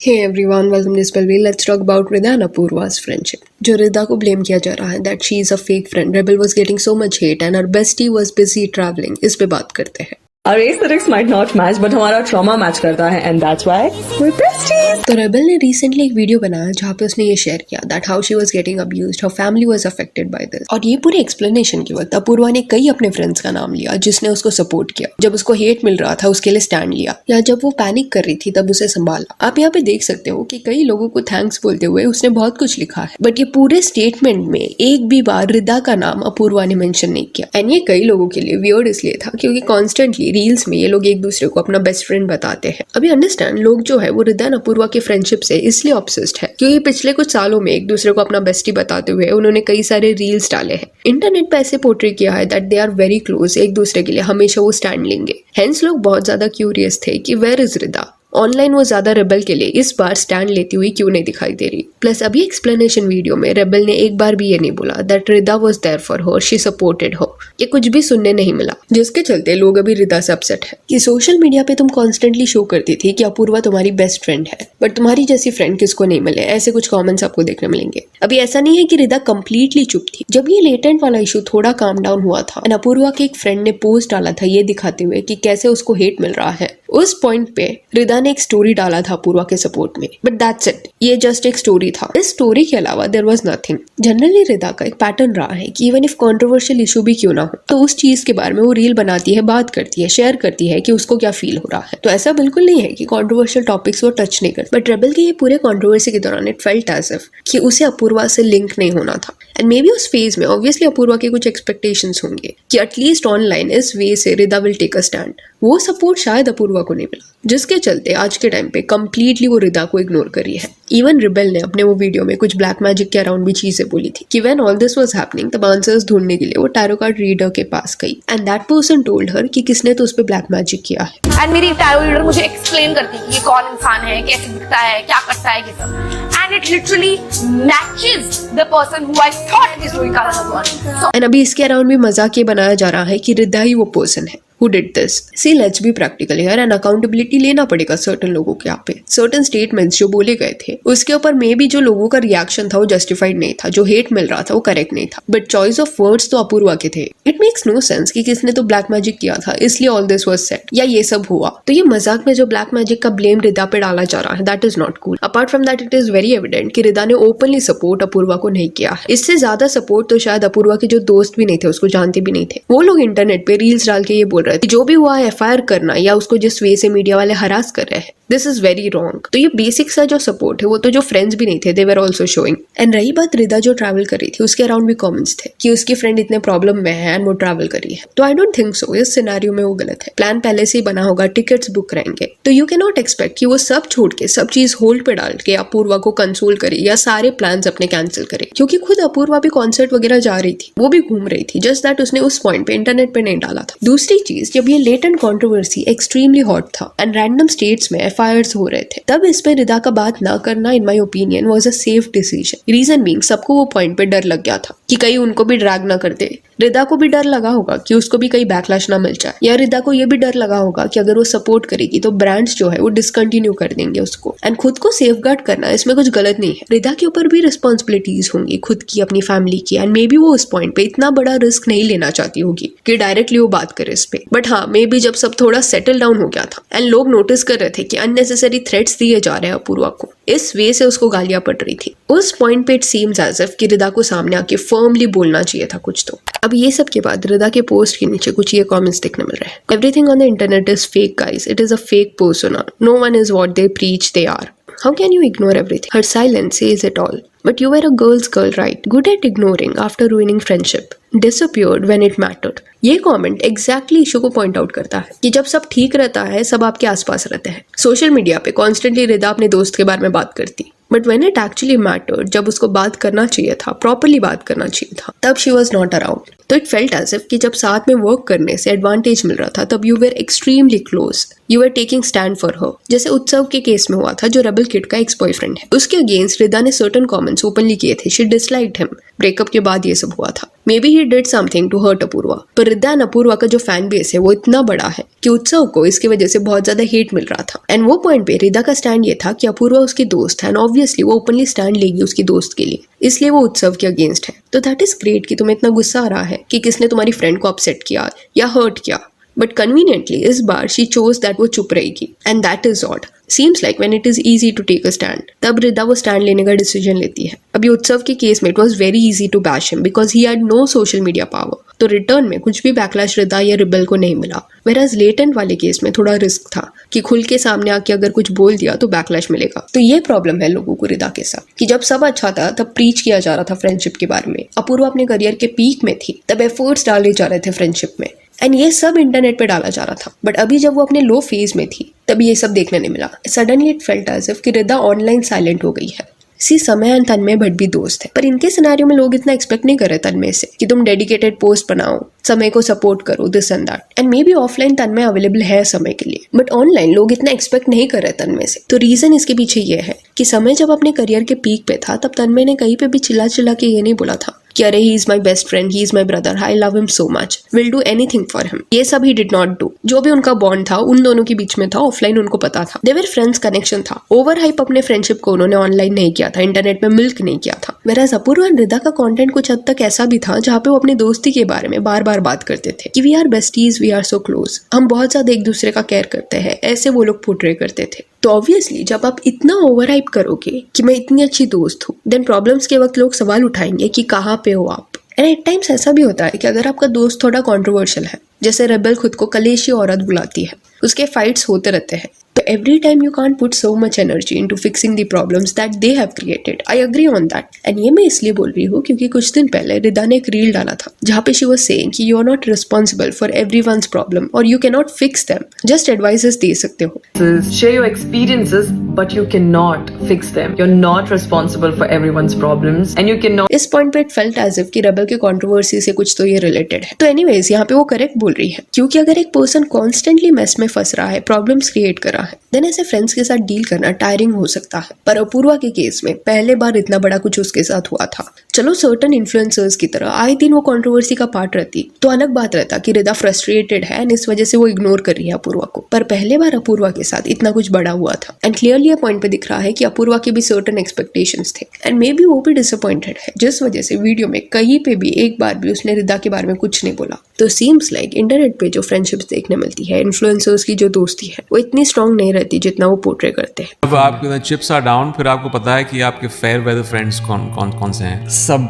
Hey everyone, welcome to Spellway. Let's talk about Rida and Apurva's friendship. जो रिदा को blame किया जा रहा है that she is a fake friend, Rebel was getting so much hate and her bestie was busy traveling. इस पे बात करते हैं. Our aesthetics might not match, but हमारा trauma match करता है, and that's why we're besties. तो rebel ने रिसेंटली एक वीडियो बनाया जहाँ पे उसने ये शेयर किया that how she was getting abused, her family was affected by this. और ये पूरे एक्सप्लेनेशन के वक्त अपूर्वा ने कई अपने फ्रेंड्स का नाम लिया जिसने उसको सपोर्ट किया. जब उसको हेट मिल रहा था उसके लिए स्टैंड लिया, या जब वो पैनिक कर रही थी तब उसे संभाला. आप यहाँ पे देख सकते हो कि कई लोगों को थैंक्स बोलते हुए उसने बहुत कुछ लिखा है, बट ये पूरे स्टेटमेंट में एक भी बार रिदा का नाम अपूर्वा ने मेंशन नहीं किया. एंड ये कई लोगों के लिए वियर्ड इसलिए था क्योंकि कॉन्स्टेंटली रील्स में ये लोग एक दूसरे को अपना बेस्ट फ्रेंड बताते हैं. अभी अंडरस्टैंड, लोग जो है वो रिदा और अपूर्वा की फ्रेंडशिप से इसलिए ऑब्सेस्ड है क्योंकि पिछले कुछ सालों में एक दूसरे को अपना बेस्टी बताते हुए उन्होंने कई सारे रील्स डाले हैं. इंटरनेट पे ऐसे पोर्ट्रे किया है that they are very close, एक दूसरे के लिए हमेशा वो स्टैंड लेंगे. हेंस लोग बहुत ज्यादा क्यूरियस थे कि वेयर इज रिदा. ऑनलाइन वो ज्यादा रेबल के लिए इस बार स्टैंड लेती हुई क्यों नहीं दिखाई दे रही. प्लस अभी एक्सप्लेनेशन वीडियो में रेबल ने एक बार भी ये नहीं बोला that Rida was there for her, she supported her. ये कुछ भी सुनने नहीं मिला, जिसके चलते लोग अभी रिदा से अपसेट है कि सोशल मीडिया पे तुम कॉन्स्टेंटली शो करती थी कि अपूर्वा तुम्हारी बेस्ट फ्रेंड है, बट तुम्हारी जैसी फ्रेंड किसको नहीं मिले. ऐसे कुछ कॉमेंट्स आपको देखने मिलेंगे. अभी ऐसा नहीं है कि रिदा कंप्लीटली चुप थी. जब ये लेटेंट वाला इशू थोड़ा काम डाउन हुआ था एंड अपूर्वा के एक फ्रेंड ने पोस्ट डाला था ये दिखाते हुए कि कैसे उसको हेट मिल रहा है, उस पॉइंट पे रिदा ने एक स्टोरी डाला था अपूर्वा के सपोर्ट में, बट दैट्स इट. ये जस्ट एक स्टोरी था. इस स्टोरी के अलावा देयर वाज नथिंग. जनरली रिदा का एक पैटर्न रहा है कि इवन इफ कंट्रोवर्शियल इशू भी क्यों ना हो तो उस चीज के बारे में वो रील बनाती है, बात करती है, शेयर करती है कि उसको क्या फील हो रहा है. तो ऐसा बिल्कुल नहीं है कि कंट्रोवर्शियल टॉपिक्स वो टच नहीं करती, बट रेबल के ये पूरे कंट्रोवर्सी के दौरान इट फेल्ट एज इफ कि उसे अपूर्वा से लिंक नहीं होना था. एंड मे बी उस फेज में ऑब्वियसली अपूर्वा के कुछ एक्सपेक्टेशंस होंगे कि एटलीस्ट ऑनलाइन इस वे से रिदा विल टेक अ स्टैंड. वो सपोर्ट शायद अपूर्वा को नहीं मिला, जिसके चलते आज के टाइम पे कंप्लीटली वो रिदा को इग्नोर कर रही है. इवन रिबेल ने अपने वो वीडियो में कुछ ब्लैक मैजिक के अराउंड भी चीजें बोली थी कि when all this was happening तब आंसर्स ढूंढने के लिए वो टैरो कार्ड रीडर के पास गई and that person told her कि किसने तो उस पे ब्लैक मैजिक किया है. एंड मेरी टैरो रीडर मुझे एक्सप्लेन करती है कि ये कौन इंसान है, कैसे दिखता है, क्या करता है, ये सब. And it literally matches the person who I thought is doing काला भगवान. एंड अभी इसके अराउंड भी मजाक ये बनाया जा रहा है कि रिदा ही वो पर्सन है who did this. See, let's be practical here and accountability लेना पड़ेगा certain लोगों के यहाँ पे. Certain statements जो बोले गए थे उसके ऊपर मे भी जो लोगों का रिएक्शन था वो जस्टिफाइड नहीं था, जो हेट मिल रहा था वो करेक्ट नहीं था, बट चॉइस ऑफ वर्ड्स तो अपूर्वा के थे. इट मेक्स नो सेंस कि किसने तो ब्लैक मैजिक किया था इसलिए ऑल दिस वाज सेड या ये सब हुआ. तो ये मजाक में जो ब्लैक मैजिक का ब्लेम रिदा पे डाला जा रहा है that is not cool. Apart from that it is very evident कि रिदा ने ओपनली सपोर्ट अपूर्वा को नहीं किया. इससे ज्यादा सपोर्ट तो शायद अपूर्वा के जो दोस्त भी नहीं थे, उसको जानते भी नहीं थे, वो लोग इंटरनेट पे रील्स डाल के ये बोल रहे थे जो भी हुआ एफआईआर करना या उसको जिस वे से मीडिया वाले हरास कर रहे हैं दिस इज वेरी रॉन्ग. तो ये बेसिक सा जो सपोर्ट है वो तो जो फ्रेंड्स भी नहीं थे दे वर आल्सो शोइंग. एंड रही बात रिदा जो ट्रैवल कर रही थी उसके अराउंड भी कमेंट्स थे कि उसकी फ्रेंड इतने प्रॉब्लम में है एंड वो ट्रैवल कर रही है. तो आई डोंट थिंक सो. इस सिनेरियो में वो गलत है. प्लान पहले से ही बना होगा, टिकट्स बुक रहेंगे, तो यू कैन नॉट एक्सपेक्ट कि वो सब छोड़ के सब चीज होल्ड पे डाल के अपूर्वा को कंसोल करे या सारे प्लान्स अपने कैंसिल करे, क्योंकि खुद अपूर्वा भी कॉन्सर्ट वगैरह जा रही थी, वो भी घूम रही थी, जस्ट दैट उसने उस पॉइंट पे इंटरनेट पे नहीं डाला था. दूसरी चीज, जब ये लेटेंट कॉन्ट्रोवर्सी एक्सट्रीमली हॉट था एंड रैंडम स्टेट्स में एफआईआर्स हो रहे थे तब इस पे रिदा का बात ना करना in my opinion was a safe decision. Reason being सबको वो पॉइंट पे डर लग गया था कि कहीं उनको भी ड्रैग ना कर दे. रिदा को भी डर लगा होगा कि उसको भी कहीं बैकलैश ना मिल जाए, या रिदा को ये भी डर लगा होगा कि अगर वो सपोर्ट करेगी तो ब्रांड्स जो है वो डिसकंटिन्यू कर देंगे उसको. एंड खुद को सेफगार्ड करना इसमें कुछ गलत नहीं है. रिदा के ऊपर भी रिस्पॉन्सिबिलिटीज होंगी खुद की, अपनी फैमिली की, एंड मे बी वो उस पॉइंट पे इतना बड़ा रिस्क नहीं लेना चाहती होगी कि डायरेक्टली वो बात करे इस पे. बट हाँ, मे बी जब सब थोड़ा सेटल डाउन हो गया था एंड लोग नोटिस कर रहे थे कि अननेसेसरी थ्रेट्स दिए जा रहे हैं अपूर्वा को, इस वे से उसको गालियां पड़ रही थी, उस पॉइंट पे इट सीम्स एज इफ कि रिदा को सामने आके फर्मली बोलना चाहिए था कुछ. तो अब ये सब के बाद रिदा के पोस्ट के नीचे कुछ ये कमेंट्स देखने मिल रहे हैं. Everything on the internet is fake guys, it is a fake persona, no one is what they preach they are. How can you ignore everything? Her silence says it all. But you were a girl's girl, right? Good at ignoring after ruining friendship. Disappeared when it mattered. ये comment exactly issue को point out करता है कि जब सब ठीक रहता है सब आपके आसपास रहते हैं. सोशल मीडिया पे कॉन्स्टेंटली रिदा अपने दोस्त के बारे में बात करती, but when it actually mattered, जब उसको बात करना चाहिए था, प्रॉपरली बात करना चाहिए था, तब शी वॉज नॉट अराउंड। तो इट फेल्ट एज इफ कि जब साथ में वर्क करने से एडवांटेज मिल रहा था तब you were extremely close, you are taking stand for her. जैसे उत्सव के केस में हुआ था, जो रेबल किड का एक्स बॉयफ्रेंड है, उसके अगेंस्ट रिदा ने सर्टेन कमेंट्स ओपनली किए थे। She disliked him. ब्रेकअप के बाद ये सब हुआ था। Maybe he did something to hurt Apurva, पर रिदा एंड अपूर्वा का जो फैन बेस है वो इतना बड़ा है कि उत्सव को इसकी वजह से बहुत ज्यादा हेट मिल रहा था। एंड वो पॉइंट पे रिदा का स्टैंड ये था कि अपूर्वा उसकी दोस्त है एंड ऑब्वियसली वो ओपनली स्टैंड लेगी उसकी दोस्त के लिए, इसलिए वो उत्सव के अगेंस्ट है। तो दैट इज ग्रेट कि तुम्हें इतना गुस्सा आ रहा है कि किसने तुम्हारी फ्रेंड को अपसेट किया या हर्ट किया, बट कन्वीनियंटली इस बार शी चोज दैट वो चुप रहेगी, and that is odd. Seems like when it is easy to take a stand, तब रिदा वो स्टैंड लेने का डिसीजन लेती है। अभी उत्सव के केस में it was very easy to bash him because he had no social media power, तो रिटर्न में कुछ भी बैकलैश रिदा या रिबल को नहीं मिला। वेराज लेटेंट वाले केस में थोड़ा रिस्क था कि खुल के सामने आके अगर कुछ बोल दिया तो बैकलैश मिलेगा। तो ये प्रॉब्लम है लोगों को रिदा के साथ कि जब सब अच्छा था तब प्रीच किया जा रहा था फ्रेंडशिप के बारे में। अपूर्वा अपने करियर के पीक में थी, तब एफर्ट्स डाले जा रहे थे फ्रेंडशिप में, एंड ये सब इंटरनेट पे डाला जा रहा था। बट अभी जब वो अपने लो फेज में थी तभी ये सब देखने नहीं मिला। Suddenly it felt as if कि रिदा ऑनलाइन साइलेंट हो गई है। सी समय एंड तन्मय भट्ट भी दोस्त है, पर इनके सिनेरियो में लोग इतना एक्सपेक्ट नहीं कर रहे तन्मय से कि तुम डेडिकेटेड पोस्ट बनाओ, समय को सपोर्ट करो, this and that. And may be offline Tanmay available है समय के लिए, बट ऑनलाइन लोग इतना एक्सपेक्ट नहीं कर रहे तन्मय से। तो रीजन इसके पीछे ये है कि समय जब अपने करियर के पीक पे था तब तन्मय ने कहीं पे भी चिल्ला चिल्ला के ये नहीं बोला था कि अरे he is my best friend, he is my brother, I love him so much, will do anything for him. ये सब ही डिड नॉट डू। जो भी उनका बॉन्ड था उन दोनों के बीच में था, ऑफलाइन उनको पता था, देवर फ्रेंड्स कनेक्शन था। ओवर हाइप अपने फ्रेंडशिप को उन्होंने ऑनलाइन नहीं किया था, इंटरनेट में मिल्क नहीं किया था। वेराज अपूर्वा एंड रिदा का कंटेंट कुछ हद तक ऐसा भी था जहाँ पे वो अपनी दोस्ती के बारे में बार बार बात करते थे कि we are besties, we are so close, हम बहुत ज्यादा एक दूसरे का केयर करते हैं, ऐसे वो लोग पोर्ट्रे करते थे। तो ऑब्वियसली जब आप इतना ओवर हाइप करोगे कि मैं इतनी अच्छी दोस्त हूँ, देन प्रॉब्लम्स के वक्त लोग सवाल उठाएंगे कि कहाँ पे हो आप। एंड एट टाइम्स ऐसा भी होता है कि अगर आपका दोस्त थोड़ा कंट्रोवर्शियल है, जैसे रेबल खुद को कलेशी औरत बुलाती है, उसके फाइट्स होते रहते हैं, तो every time you can't put so much energy into fixing the problems that they have created. I agree on that. And ये मैं इसलिए बोल रही हूँ क्योंकि कुछ दिन पहले रिदा ने एक रील डाला था जहाँ पे शी वाज सेइंग कि you are not responsible for everyone's problem और you can not fix them, just advices दे सकते हो। Share your experiences, but you cannot fix them. You're not responsible for everyone's problems, and you cannot. इस point पे it felt as if कि rebel के controversy से कुछ तो ये रिलेटेड है। तो एनीवेज यहाँ पे वो करेक्ट बोल रही है, क्योंकि अगर एक पर्सन कॉन्स्टेंटली मेस में फंस रहा है, प्रॉब्लम्स क्रिएट कर रहा है, देन ऐसे फ्रेंड्स के साथ डील करना टायरिंग हो सकता है। पर अपूर्वा के केस में पहले बार इतना बड़ा कुछ उसके साथ हुआ था। चलो सर्टन इन्फ्लुएंसर्स की तरह आए दिन वो कंट्रोवर्सी का पार्ट रहती तो अलग बात रहता कि रिदा फ्रस्ट्रेटेड है एंड इस वजह से वो इग्नोर कर रही है अपूर्वा को, पर पहले बार अपूर्वा के साथ इतना कुछ बड़ा हुआ था। एंड क्लियरली ये पॉइंट पे दिख रहा है कि अपूर्वा के भी सर्टन एक्सपेक्टेशंस थे एंड मे बी वो भी डिसअपॉइंटेड है, जिस वजह से वीडियो में कहीं पे भी एक बार भी उसने रिदा के बारे में कुछ नहीं बोला। तो सीम्स लाइक इंटरनेट पे जो फ्रेंडशिप्स देखने मिलती है, इन्फ्लुएंसर्स की जो दोस्ती है, वो इतनी स्ट्रांग नहीं रहती जितना वो पोर्ट्रे करते हैं। अब आपके चिप्स आर डाउन, फिर आपको पता है कि आपके फेयर वेदर फ्रेंड्स कौन से हैं। सब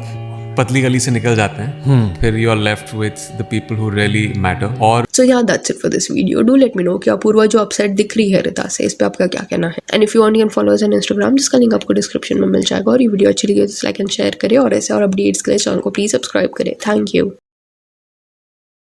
पतली गली से निकल जाते हैं, फिर you are left with the people who really matter. और सो या that's it for this video. Do let me know कि अपूर्वा जो अपसेट दिख रही है रिदा से, इस पे आपका क्या कहना है। And if you want to follow us on Instagram, जिसका लिंक आपको डिस्क्रिप्शन में मिल जाएगा। और ये वीडियो अच्छी लगी तो लाइक एंड शेयर करें, और ऐसे और अपडेट्स के लिए चैनल को प्लीज सब्सक्राइब करें। Thank you.